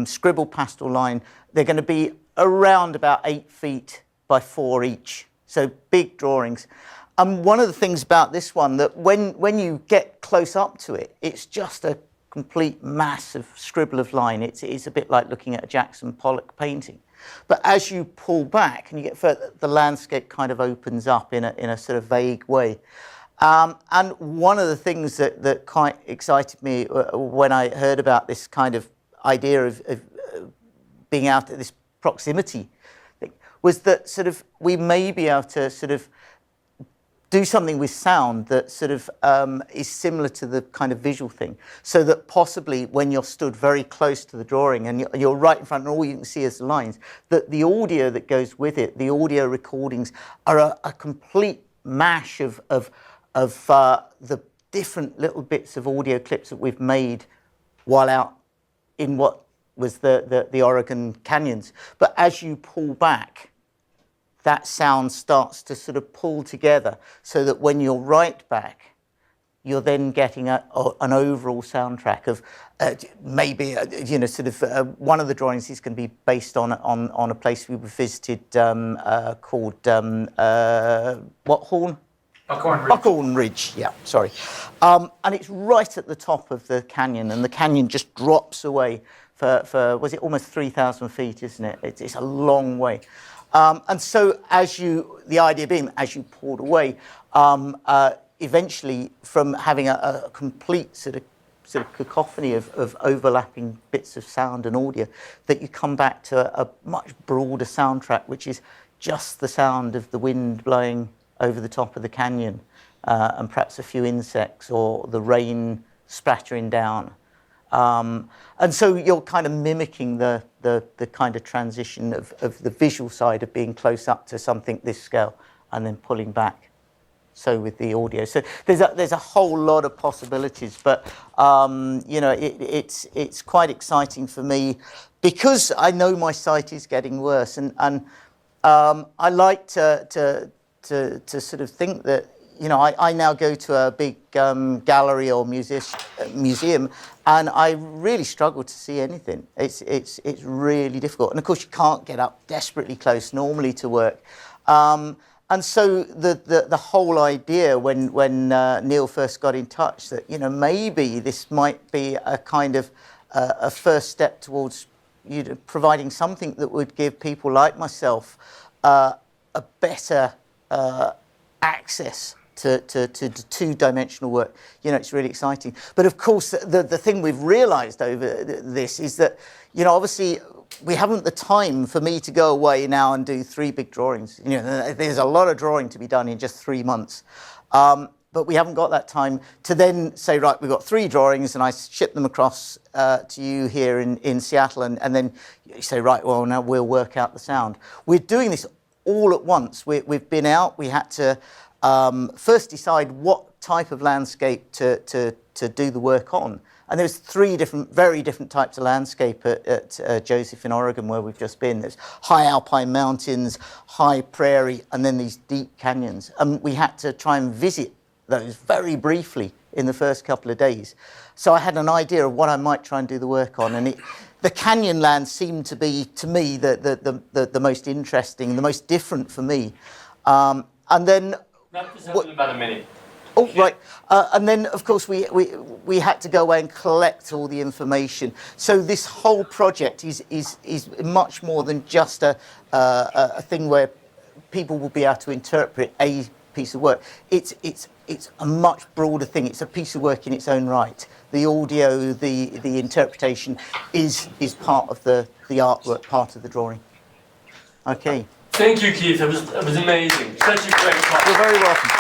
scribbled pastel line. They're going to be around about 8 feet by 4 each, so big drawings. And one of the things about this one, that when you get close up to it, it's just a complete mass of scribble of line. It's a bit like looking at a Jackson Pollock painting. But as you pull back and you get further, the landscape kind of opens up in a sort of vague way. And one of the things that quite excited me when I heard about this kind of idea of being out at this proximity thing was that sort of we may be able to sort of do something with sound that sort of is similar to the kind of visual thing, so that possibly when you're stood very close to the drawing and you're right in front and all you can see is the lines, that the audio that goes with it, the audio recordings, are a complete mash of the different little bits of audio clips that we've made while out in what was the Oregon canyons. But as you pull back, that sound starts to sort of pull together, so that when you're right back, you're then getting an overall soundtrack of maybe one of the drawings is going to be based on a place we visited called what horn? Buckhorn Ridge. Buckhorn Ridge, yeah, sorry. And it's right at the top of the canyon, and the canyon just drops away for was it almost 3,000 feet, isn't it? It's a long way. And so the idea being, as you pulled away, eventually from having a complete sort of cacophony of overlapping bits of sound and audio, that you come back to a much broader soundtrack, which is just the sound of the wind blowing over the top of the canyon, and perhaps a few insects or the rain spattering down. And so you're kind of mimicking the kind of transition of the visual side of being close up to something this scale and then pulling back. so with the audio. So there's a whole lot of possibilities, but you know, it's quite exciting for me because I know my sight is getting worse, and I like to sort of think that, you know, I now go to a big gallery or museum, and I really struggle to see anything. It's really difficult, and of course you can't get up desperately close normally to work. And so the whole idea when Neil first got in touch that, you know, maybe this might be a kind of a first step towards, you know, providing something that would give people like myself a better access to two-dimensional work. You know, it's really exciting. But of course, the thing we've realised over this is that, you know, obviously we haven't the time for me to go away now and do 3 big drawings. You know, there's a lot of drawing to be done in just 3 months. But we haven't got that time to then say, right, we've got 3 drawings and I ship them across to you here in Seattle, and then you say, right, well, now we'll work out the sound. We're doing this all at once. We've been out, we had to first decide what type of landscape to do the work on. And there's 3 very different types of landscape at Joseph in Oregon, where we've just been. There's high alpine mountains, high prairie, and then these deep canyons. And we had to try and visit those very briefly in the first couple of days. So I had an idea of what I might try and do the work on. And the canyon land seemed to be, to me, the most interesting, the most different for me. And then... Not just about a minute. Oh, right. And then, of course, we had to go away and collect all the information. So this whole project is much more than just a thing where people will be able to interpret a piece of work. It's a much broader thing. It's a piece of work in its own right. The audio, the interpretation is part of the artwork, part of the drawing. Okay. Thank you, Keith. It was amazing. Such a great talk. You're very welcome.